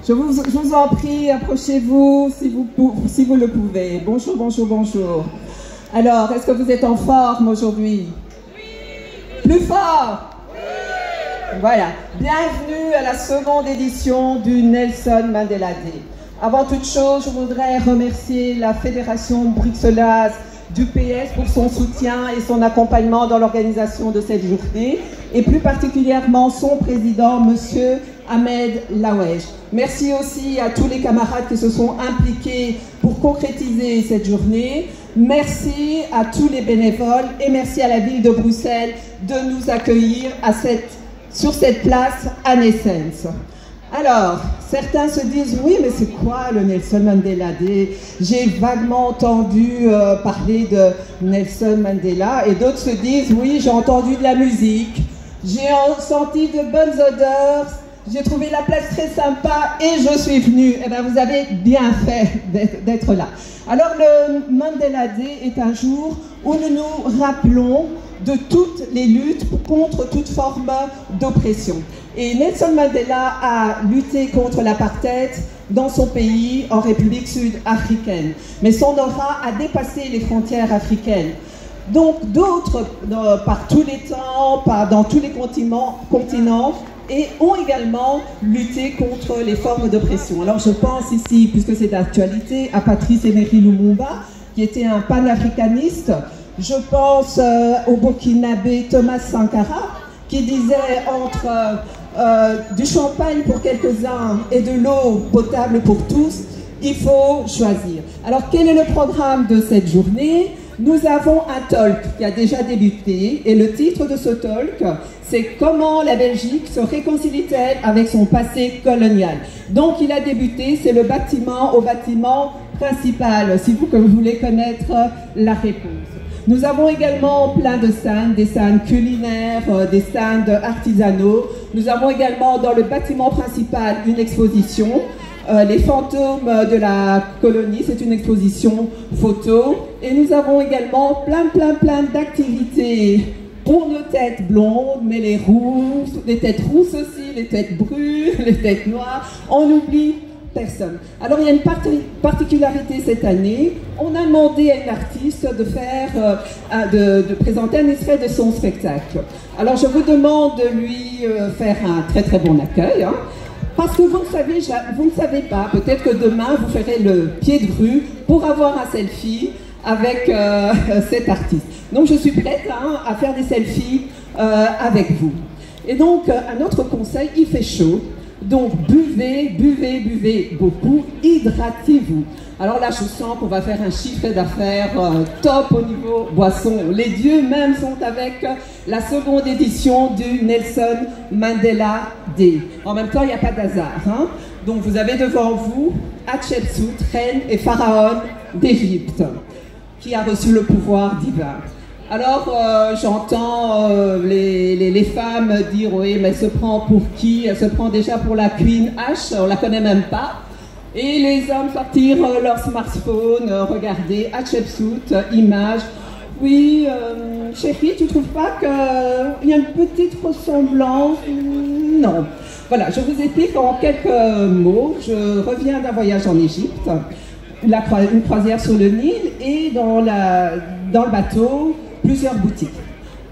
Je vous en prie, approchez-vous si vous le pouvez. Bonjour, bonjour, bonjour. Alors, est-ce que vous êtes en forme aujourd'hui? Oui. Plus fort? Oui. Voilà. Bienvenue à la seconde édition du Nelson Mandela Day. Avant toute chose, je voudrais remercier la Fédération bruxelloise du PS pour son soutien et son accompagnement dans l'organisation de cette journée, et plus particulièrement son président, Monsieur Ahmed Laouej. Merci aussi à tous les camarades qui se sont impliqués pour concrétiser cette journée. Merci à tous les bénévoles et merci à la ville de Bruxelles de nous accueillir sur cette place à Nessens. Alors, certains se disent, oui, mais c'est quoi le Nelson Mandela Day? J'ai vaguement entendu parler de Nelson Mandela, et d'autres se disent, oui, j'ai entendu de la musique, j'ai senti de bonnes odeurs, j'ai trouvé la place très sympa et je suis venue. Eh bien, vous avez bien fait d'être là. Alors, le Mandela Day est un jour où nous nous rappelons de toutes les luttes contre toute forme d'oppression. Et Nelson Mandela a lutté contre l'apartheid dans son pays, en République sud-africaine. Mais son aura a dépassé les frontières africaines. Donc d'autres, par tous les temps, dans tous les continents, et ont également lutté contre les formes d'oppression. Alors je pense ici, puisque c'est d'actualité, à Patrice Emery Lumumba, qui était un panafricaniste. Je pense au Burkinabé Thomas Sankara, qui disait entre du champagne pour quelques-uns et de l'eau potable pour tous, il faut choisir. Alors quel est le programme de cette journée? Nous avons un talk qui a déjà débuté, et le titre de ce talk, c'est « Comment la Belgique se réconcilie-t-elle avec son passé colonial ?» Donc il a débuté, c'est le bâtiment au bâtiment principal, si vous voulez connaître la réponse. Nous avons également plein de stands, des stands culinaires, des stands artisanaux. Nous avons également dans le bâtiment principal une exposition, les fantômes de la colonie, c'est une exposition photo. Et nous avons également plein d'activités pour nos têtes blondes, mais les têtes rousses aussi, les têtes brunes, les têtes noires. On oublie personne. Alors il y a une particularité cette année. On a demandé à une artiste de présenter un extrait de son spectacle. Alors je vous demande de lui faire un très bon accueil, hein, parce que vous ne savez pas, peut-être que demain vous ferez le pied de grue pour avoir un selfie avec cet artiste. Donc je suis prête à faire des selfies avec vous. Et donc un autre conseil, il fait chaud. Donc buvez beaucoup, hydratez-vous. Alors là, je sens qu'on va faire un chiffre d'affaires top au niveau boisson. Les dieux même sont avec la seconde édition du Nelson Mandela Day. En même temps, il n'y a pas d'hasard, hein. Donc vous avez devant vous Hatshepsut, reine et pharaon d'Égypte, qui a reçu le pouvoir divin. Alors, j'entends les femmes dire « Oui, mais elle se prend pour qui? Elle se prend déjà pour la Queen H, on la connaît même pas. » Et les hommes sortir leur smartphone, regarder Hatshepsut, image. « Oui, chérie, tu trouves pas qu'il y a une petite ressemblance? Non. » Voilà, je vous explique en quelques mots. Je reviens d'un voyage en Égypte, une croisière sur le Nil, et dans le bateau, plusieurs boutiques.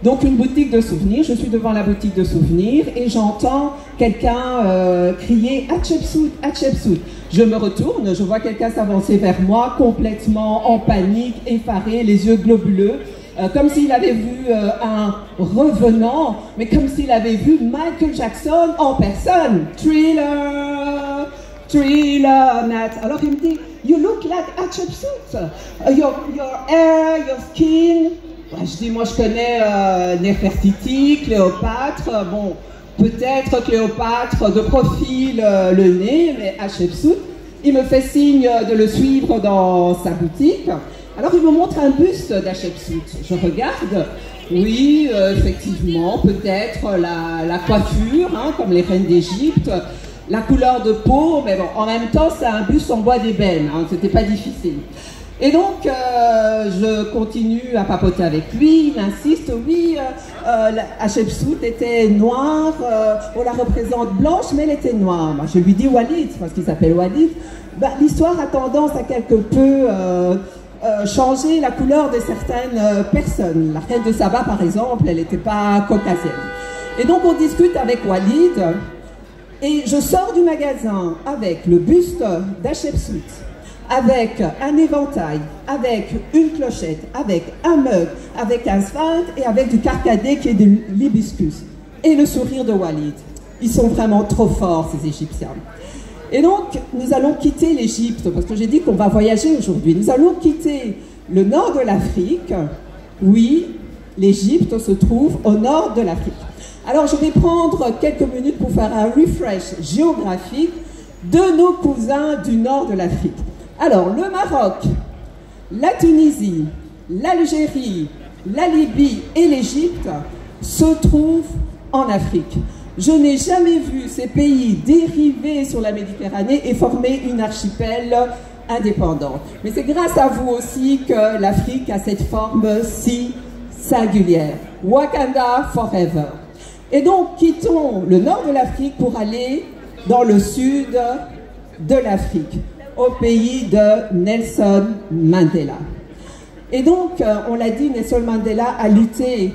Donc une boutique de souvenirs, je suis devant la boutique de souvenirs et j'entends quelqu'un crier « Hatshepsut, Hatshepsut ». Je me retourne, je vois quelqu'un s'avancer vers moi, complètement en panique, effaré, les yeux globuleux, comme s'il avait vu un revenant, mais comme s'il avait vu Michael Jackson en personne. Thriller, Nat. Alors il me dit « You look like Hatshepsut, your hair, your skin ». Je dis, moi je connais Nefertiti, Cléopâtre, bon, peut-être Cléopâtre de profil, le nez, mais Hatshepsut, il me fait signe de le suivre dans sa boutique. Alors il me montre un buste d'Hatshepsut. Je regarde, oui, effectivement, peut-être la coiffure, hein, comme les reines d'Égypte, la couleur de peau, mais bon, en même temps c'est un buste en bois d'ébène, hein, c'était pas difficile. Et donc, je continue à papoter avec lui, il insiste, oui, Hatshepsut était noire, on la représente blanche, mais elle était noire. Moi, je lui dis Walid, parce qu'il s'appelle Walid. Ben, l'histoire a tendance à quelque peu changer la couleur de certaines personnes. La reine de Saba, par exemple, elle n'était pas caucasienne. Et donc, on discute avec Walid, et je sors du magasin avec le buste d'Hatshepsut, avec un éventail, avec une clochette, avec un mug, avec un sphinx et avec du carcadé qui est de l'hibiscus. Et le sourire de Walid. Ils sont vraiment trop forts, ces Égyptiens. Et donc, nous allons quitter l'Égypte, parce que j'ai dit qu'on va voyager aujourd'hui. Nous allons quitter le nord de l'Afrique. Oui, l'Égypte se trouve au nord de l'Afrique. Alors, je vais prendre quelques minutes pour faire un refresh géographique de nos cousins du nord de l'Afrique. Alors, le Maroc, la Tunisie, l'Algérie, la Libye et l'Égypte se trouvent en Afrique. Je n'ai jamais vu ces pays dériver sur la Méditerranée et former une archipel indépendante. Mais c'est grâce à vous aussi que l'Afrique a cette forme si singulière. Wakanda forever. Et donc, quittons le nord de l'Afrique pour aller dans le sud de l'Afrique, au pays de Nelson Mandela. Et donc, on l'a dit, Nelson Mandela a lutté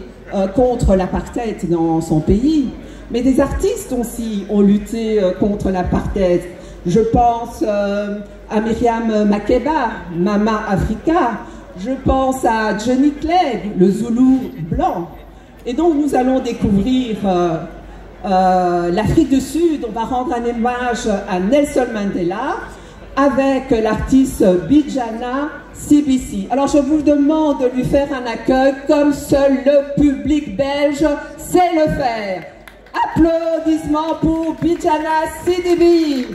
contre l'apartheid dans son pays, mais des artistes aussi ont lutté contre l'apartheid. Je pense à Myriam Makeba, Mama Africa, je pense à Johnny Clegg, le Zoulou blanc. Et donc, nous allons découvrir l'Afrique du Sud. On va rendre un hommage à Nelson Mandela, avec l'artiste Bijana CBC. Alors je vous demande de lui faire un accueil comme seul le public belge sait le faire. Applaudissements pour Bijana CDB.